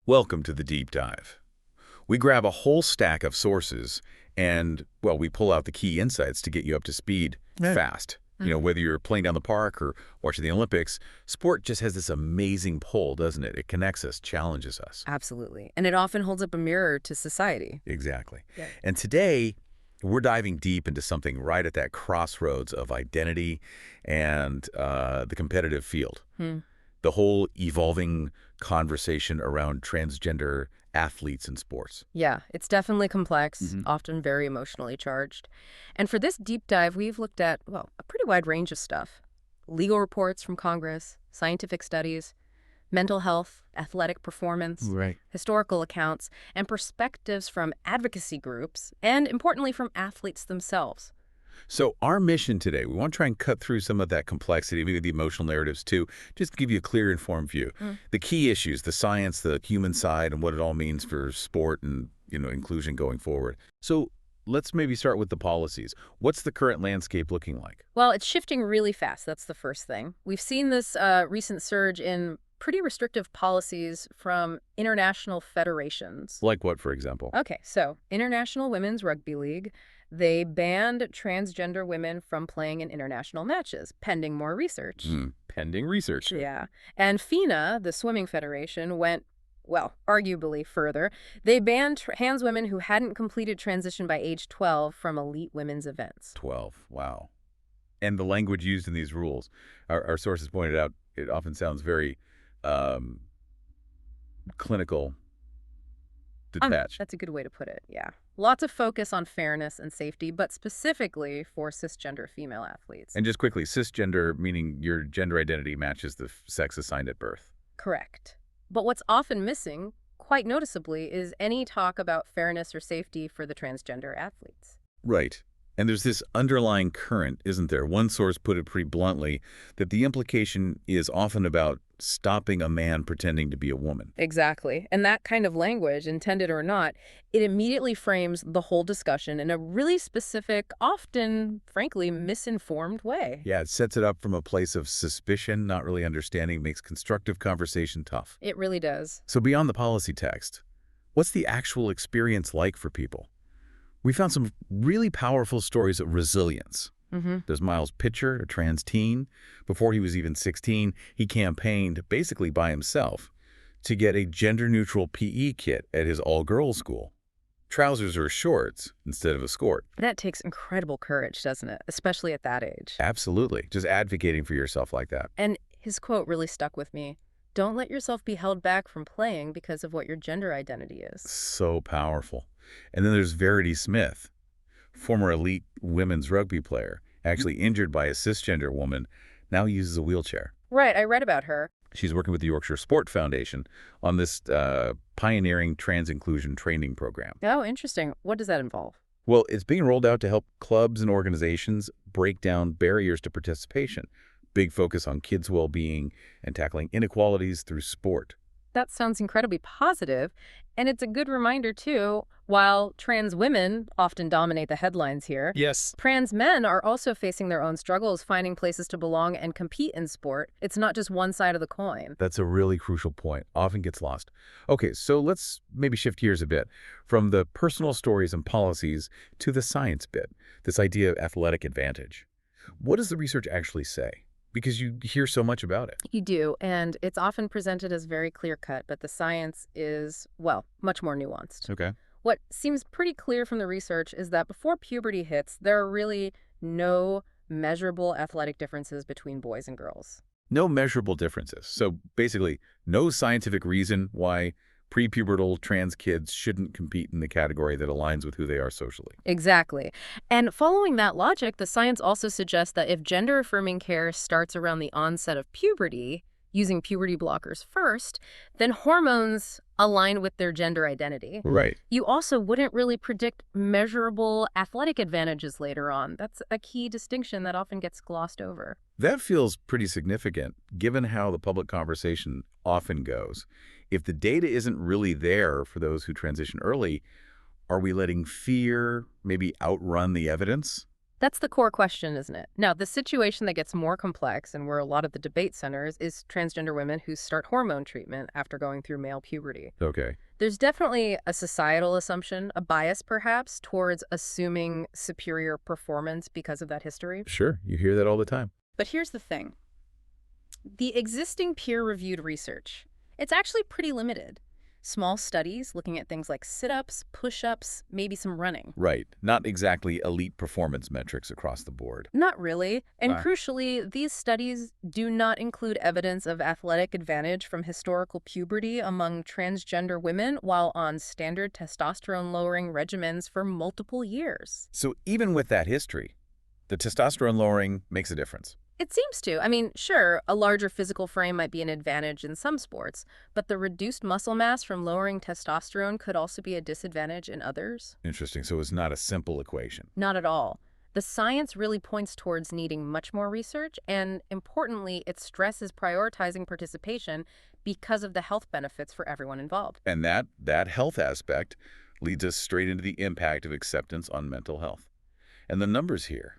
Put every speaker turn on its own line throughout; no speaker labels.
Welcome to the deep dive. We grab a whole stack of sources and, well, we pull out the key insights to get you up to speed fast. Whether you're playing down the park or watching the Olympics, sport just has this amazing pull, doesn't it? It connects us, challenges us.
Absolutely. And it often holds up a mirror to society.
Exactly.
Yeah.
And today, we're diving deep into something right at that crossroads of identity and the competitive field. The whole evolving conversation around transgender athletes in sports.
Yeah, it's definitely complex, often very emotionally charged. And for this deep dive, we've looked at, well, a pretty wide range of stuff. Legal reports from Congress, scientific studies, mental health, athletic performance, historical accounts, and perspectives from advocacy groups, and importantly from athletes themselves.
So our mission today, we want to try and cut through some of that complexity, maybe the emotional narratives too, just to give you a clear, informed view. The key issues, the science, the human side, and what it all means for sport and, inclusion going forward. So let's maybe start with the policies. What's the current landscape looking like?
Well, it's shifting really fast. That's the first thing. We've seen this recent surge in pretty restrictive policies from international federations.
Like what, for example?
Okay, so International Women's Rugby League, they banned transgender women from playing in international matches, pending more research.
Pending research.
Yeah. And FINA, the swimming federation, went, well, arguably further. They banned trans women who hadn't completed transition by age 12 from elite women's events.
12, wow. And the language used in these rules, our sources pointed out, it often sounds very clinical, detached.
That's a good way to put it, yeah. Lots of focus on fairness and safety, but specifically for cisgender female athletes.
And just quickly, cisgender meaning your gender identity matches the sex assigned at birth.
Correct. But what's often missing, quite noticeably, is any talk about fairness or safety for the transgender athletes.
Right. And there's this underlying current, isn't there? One source put it pretty bluntly, that the implication is often about stopping a man pretending to be a woman.
Exactly. And that kind of language, intended or not, it immediately frames the whole discussion in a really specific, often, frankly, misinformed way.
Yeah, it sets it up from a place of suspicion, not really understanding, makes constructive conversation tough.
It really does.
So beyond the policy text, what's the actual experience like for people? We found some really powerful stories of resilience. There's Miles Pitcher, a trans teen. Before he was even 16, he campaigned, basically by himself, to get a gender-neutral PE kit at his all-girls school. Trousers or shorts instead of a skirt.
That takes incredible courage, doesn't it? Especially at that age.
Absolutely. Just advocating for yourself like that.
And his quote really stuck with me. Don't let yourself be held back from playing because of what your gender identity is.
So powerful. And then there's Verity Smith, former elite women's rugby player, actually injured by a cisgender woman, now uses a wheelchair.
Right, I read about her.
She's working with the Yorkshire Sport Foundation on this pioneering trans inclusion training program.
Oh, interesting. What does that involve?
Well, it's being rolled out to help clubs and organizations break down barriers to participation. Big focus on kids' well-being and tackling inequalities through sport.
That sounds incredibly positive, and it's a good reminder, too, while trans women often dominate the headlines here,
Yes.
trans men are also facing their own struggles finding places to belong and compete in sport. It's not just one side of the coin.
That's a really crucial point, often gets lost. Okay, so let's maybe shift gears a bit from the personal stories and policies to the science bit, this idea of athletic advantage. What does the research actually say? Because you hear so much about it.
You do, and it's often presented as very clear-cut, but the science is, well, much more nuanced.
Okay.
What seems pretty clear from the research is that before puberty hits, there are really no measurable athletic differences between boys and girls.
No measurable differences. So basically, no scientific reason why prepubertal trans kids shouldn't compete in the category that aligns with who they are socially.
Exactly. And following that logic, the science also suggests that if gender-affirming care starts around the onset of puberty, using puberty blockers first, then hormones align with their gender identity.
Right.
You also wouldn't really predict measurable athletic advantages later on. That's a key distinction that often gets glossed over.
That feels pretty significant, given how the public conversation often goes. If the data isn't really there for those who transition early, are we letting fear maybe outrun the evidence?
That's the core question, isn't it? Now, the situation that gets more complex and where a lot of the debate centers is transgender women who start hormone treatment after going through male puberty.
Okay.
There's definitely a societal assumption, a bias perhaps, towards assuming superior performance because of that history.
Sure, you hear that all the time.
But here's the thing. The existing peer-reviewed research, it's actually pretty limited. Small studies looking at things like sit-ups, push-ups, maybe some running.
Right. Not exactly elite performance metrics across the board.
Not really. And
Ah.
crucially, these studies do not include evidence of athletic advantage from historical puberty among transgender women while on standard testosterone-lowering regimens for multiple years.
So even with that history, the testosterone lowering makes a difference.
It seems to. I mean, sure, a larger physical frame might be an advantage in some sports, but the reduced muscle mass from lowering testosterone could also be a disadvantage in others.
Interesting. So it's not a simple equation.
Not at all. The science really points towards needing much more research, and importantly, it stresses prioritizing participation because of the health benefits for everyone involved.
And that health aspect leads us straight into the impact of acceptance on mental health. And the numbers here,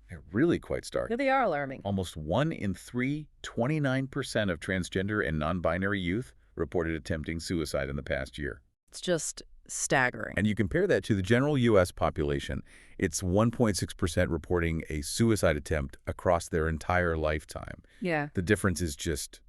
they're really quite stark.
They are alarming.
Almost 1 in 3, 29% of transgender and non-binary youth reported attempting suicide in the past year.
It's just staggering.
And you compare that to the general U.S. population, it's 1.6% reporting a suicide attempt across their entire lifetime.
Yeah.
The difference is just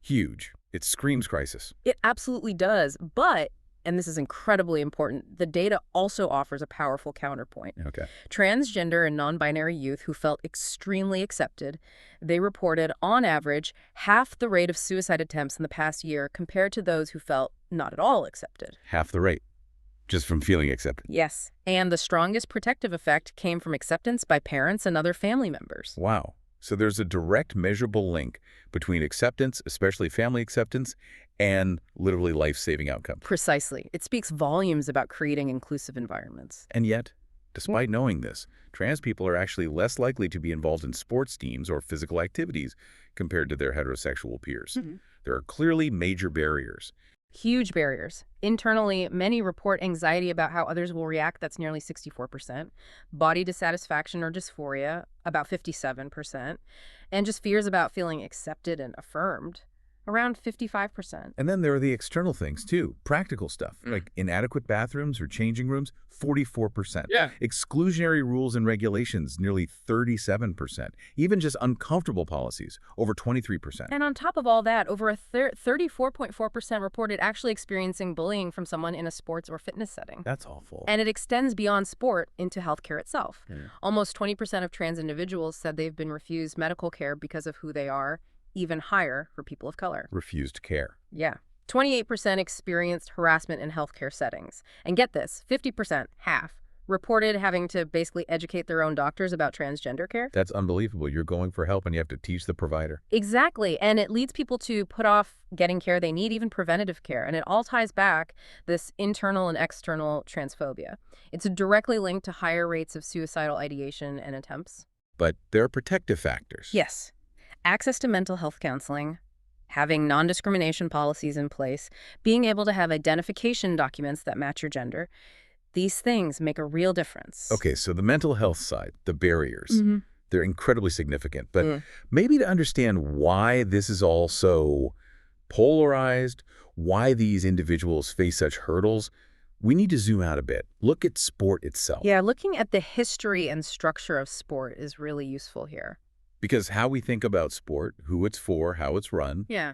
huge. It screams crisis.
It absolutely does, but, and this is incredibly important, the data also offers a powerful counterpoint.
Okay.
Transgender and non-binary youth who felt extremely accepted, they reported, on average, half the rate of suicide attempts in the past year compared to those who felt not at all accepted.
Half the rate, just from feeling accepted.
Yes, and the strongest protective effect came from acceptance by parents and other family members.
Wow. So there's a direct measurable link between acceptance, especially family acceptance, and literally life-saving outcomes.
Precisely. It speaks volumes about creating inclusive environments.
And yet, despite knowing this, trans people are actually less likely to be involved in sports teams or physical activities compared to their heterosexual peers. There are clearly major barriers.
Huge barriers. Internally, many report anxiety about how others will react. That's nearly 64%. Body dissatisfaction or dysphoria, about 57%. And just fears about feeling accepted and affirmed, around 55%.
And then there are the external things, too. Practical stuff, like inadequate bathrooms or changing rooms, 44%.
Yeah.
Exclusionary rules and regulations, nearly 37%. Even just uncomfortable policies, over 23%.
And on top of all that, over a 34.4% reported actually experiencing bullying from someone in a sports or fitness setting.
That's awful.
And it extends beyond sport into healthcare itself. Almost 20% of trans individuals said they've been refused medical care because of who they are, even higher for people of color.
Refused care.
Yeah. 28% experienced harassment in healthcare settings. And get this, 50%, half, reported having to basically educate their own doctors about transgender care.
That's unbelievable. You're going for help and you have to teach the provider.
Exactly. And it leads people to put off getting care they need, even preventative care. And it all ties back this internal and external transphobia. It's directly linked to higher rates of suicidal ideation and attempts.
But there are protective factors.
Yes. Access to mental health counseling, having non-discrimination policies in place, being able to have identification documents that match your gender. These things make a real difference.
Okay, so the mental health side, the barriers, they're incredibly significant. But maybe to understand why this is all so polarized, why these individuals face such hurdles, we need to zoom out a bit. Look at sport itself.
Yeah, looking at the history and structure of sport is really useful here.
Because how we think about sport, who it's for, how it's run,
Yeah.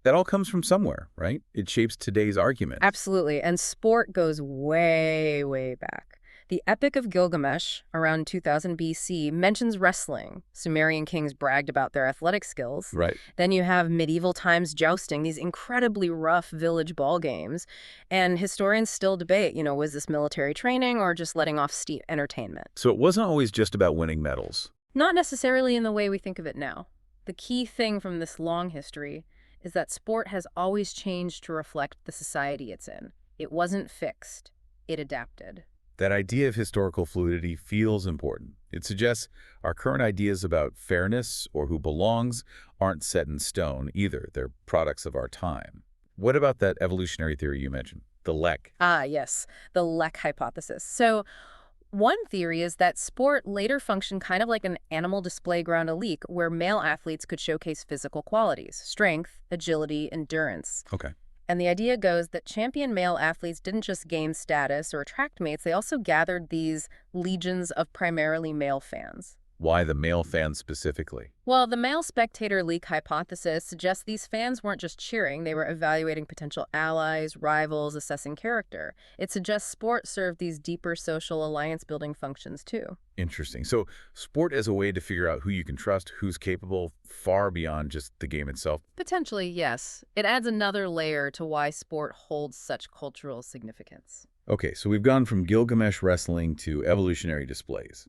that all comes from somewhere, right? It shapes today's argument.
Absolutely. And sport goes way, way back. The Epic of Gilgamesh, around 2000 BC, mentions wrestling. Sumerian kings bragged about their athletic skills.
Right.
Then you have medieval times jousting, these incredibly rough village ball games. And historians still debate, was this military training or just letting off steam entertainment?
So it wasn't always just about winning medals.
Not necessarily in the way we think of it now. The key thing from this long history is that sport has always changed to reflect the society it's in. It wasn't fixed. It adapted.
That idea of historical fluidity feels important. It suggests our current ideas about fairness or who belongs aren't set in stone either. They're products of our time. What about that evolutionary theory you mentioned, the LEC?
Ah, yes, the LEC hypothesis. So One theory is that sport later functioned kind of like an animal display ground elite where male athletes could showcase physical qualities, strength, agility, endurance.
Okay.
And the idea goes that champion male athletes didn't just gain status or attract mates, they also gathered these legions of primarily male fans.
Why the male fans specifically?
Well, the male spectator leak hypothesis suggests these fans weren't just cheering, they were evaluating potential allies, rivals, assessing character. It suggests sport served these deeper social alliance-building functions too.
Interesting. So sport as a way to figure out who you can trust, who's capable, far beyond just the game itself.
Potentially, yes. It adds another layer to why sport holds such cultural significance.
Okay, so we've gone from Gilgamesh wrestling to evolutionary displays.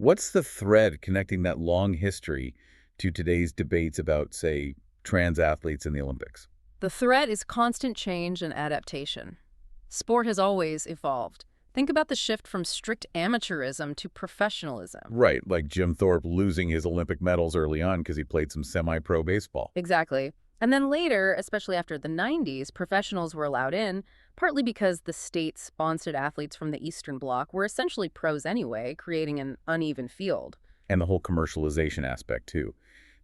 What's the thread connecting that long history to today's debates about, say, trans athletes in the Olympics?
The thread is constant change and adaptation. Sport has always evolved. Think about the shift from strict amateurism to professionalism.
Right, like Jim Thorpe losing his Olympic medals early on because he played some semi-pro baseball.
Exactly. And then later, especially after the 90s, professionals were allowed in, partly because the state-sponsored athletes from the Eastern Bloc were essentially pros anyway, creating an uneven field.
And the whole commercialization aspect, too.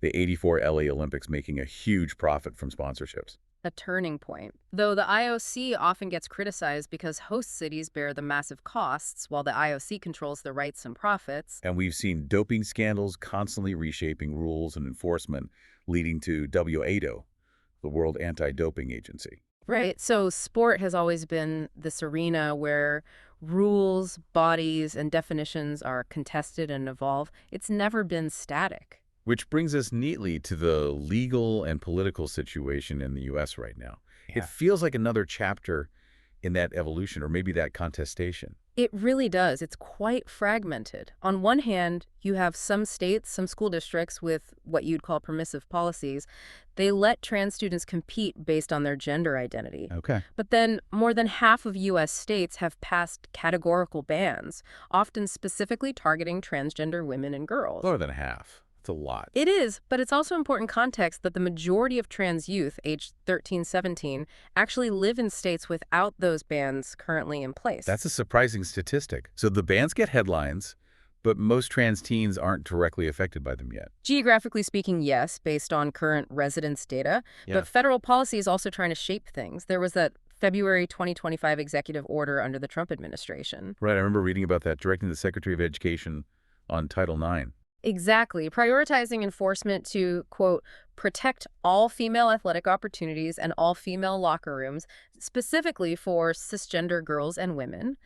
The '84 LA Olympics making a huge profit from sponsorships.
A turning point. Though the IOC often gets criticized because host cities bear the massive costs, while the IOC controls the rights and profits.
And we've seen doping scandals constantly reshaping rules and enforcement, leading to WADO, the World Anti-Doping Agency.
Right. So sport has always been this arena where rules, bodies, and definitions are contested and evolve. It's never been static.
Which brings us neatly to the legal and political situation in the U.S. right now.
Yeah.
It feels like another chapter in that evolution, or maybe that contestation.
It really does. It's quite fragmented. On one hand, you have some states, some school districts with what you'd call permissive policies. They let trans students compete based on their gender identity.
Okay.
But then more than half of U.S. states have passed categorical bans, often specifically targeting transgender women and girls.
More than half. It's a lot.
It is, but it's also important context that the majority of trans youth aged 13, 17 actually live in states without those bans currently in place.
That's a surprising statistic. So the bans get headlines, but most trans teens aren't directly affected by them yet.
Geographically speaking, yes, based on current residence data.
Yeah.
But federal policy is also trying to shape things. There was that February 2025 executive order under the Trump administration.
Right, I remember reading about that, directing the Secretary of Education on Title IX.
Exactly. Prioritizing enforcement to, quote, protect all female athletic opportunities and all female locker rooms, specifically for cisgender girls and women.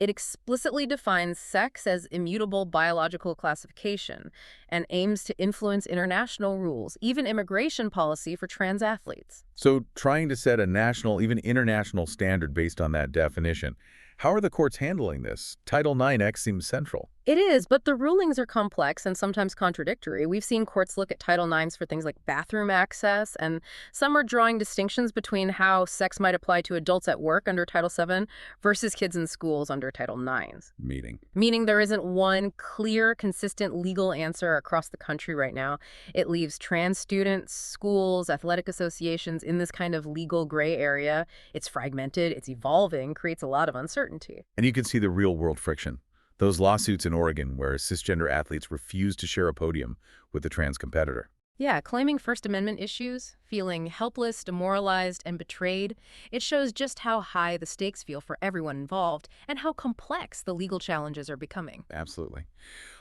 It explicitly defines sex as immutable biological classification and aims to influence international rules, even immigration policy for trans athletes.
So trying to set a national, even international standard based on that definition. How are the courts handling this? Title IX seems central.
It is, but the rulings are complex and sometimes contradictory. We've seen courts look at Title IX for things like bathroom access, and some are drawing distinctions between how sex might apply to adults at work under Title VII versus kids in schools under Title IX. Meaning there isn't one clear, consistent legal answer across the country right now. It leaves trans students, schools, athletic associations in this kind of legal gray area. It's fragmented, it's evolving, creates a lot of uncertainty.
And you can see the real-world friction. Those lawsuits in Oregon where cisgender athletes refuse to share a podium with a trans competitor.
Yeah, claiming First Amendment issues, feeling helpless, demoralized, and betrayed, it shows just how high the stakes feel for everyone involved and how complex the legal challenges are becoming.
Absolutely.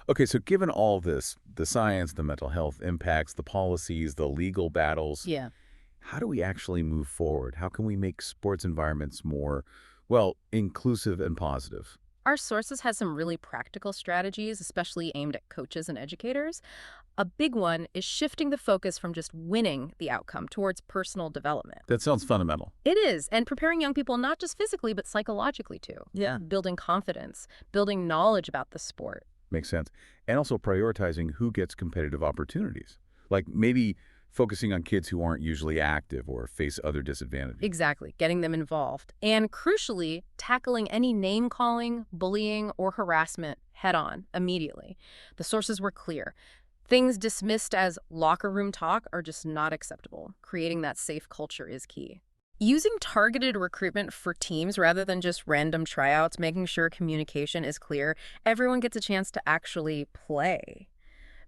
Okay, so given all this, the science, the mental health impacts, the policies, the legal battles,
Yeah.
how do we actually move forward? How can we make sports environments more, well, inclusive and positive?
Our sources has some really practical strategies, especially aimed at coaches and educators. A big one is shifting the focus from just winning the outcome towards personal development.
That sounds fundamental.
It is, and preparing young people not just physically, but psychologically too.
Yeah.
Building confidence, building knowledge about the sport.
Makes sense. And also prioritizing who gets competitive opportunities. Like maybe focusing on kids who aren't usually active or face other disadvantages.
Exactly, getting them involved. And crucially, tackling any name-calling, bullying, or harassment head-on immediately. The sources were clear. Things dismissed as locker room talk are just not acceptable. Creating that safe culture is key. Using targeted recruitment for teams rather than just random tryouts, making sure communication is clear, everyone gets a chance to actually play.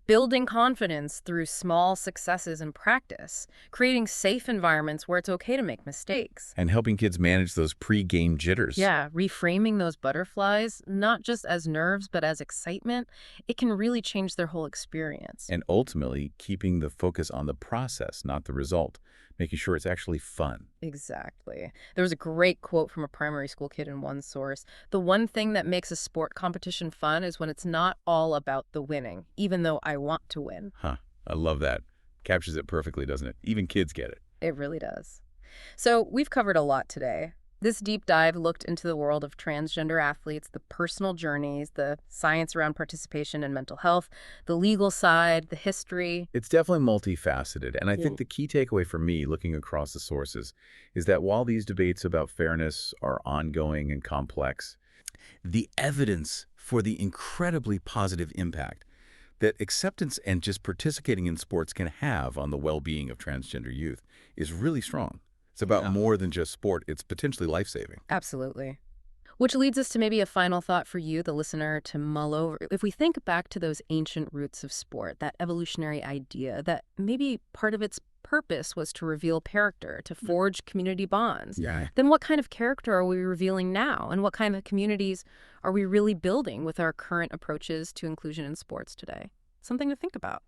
Building confidence through small successes in practice, creating safe environments where it's okay to make mistakes.
And helping kids manage those pre-game jitters.
Yeah, reframing those butterflies, not just as nerves, but as excitement, it can really change their whole experience.
And ultimately, keeping the focus on the process, not the result, making sure it's actually fun.
Exactly. There was a great quote from a primary school kid in one source. The one thing that makes a sport competition fun is when it's not all about the winning, even though I want to win.
Huh. I love that. Captures it perfectly, doesn't it? Even kids get it.
It really does. So we've covered a lot today. This deep dive looked into the world of transgender athletes, the personal journeys, the science around participation and mental health, the legal side, the history.
It's definitely multifaceted, and I think the key takeaway for me, looking across the sources, is that while these debates about fairness are ongoing and complex, the evidence for the incredibly positive impact that acceptance and just participating in sports can have on the well-being of transgender youth is really strong. It's about more than just sport. It's potentially life-saving.
Absolutely. Which leads us to maybe a final thought for you, the listener, to mull over. If we think back to those ancient roots of sport, that evolutionary idea that maybe part of its purpose was to reveal character, to forge community bonds, then what kind of character are we revealing now? And what kind of communities are we really building with our current approaches to inclusion in sports today? Something to think about.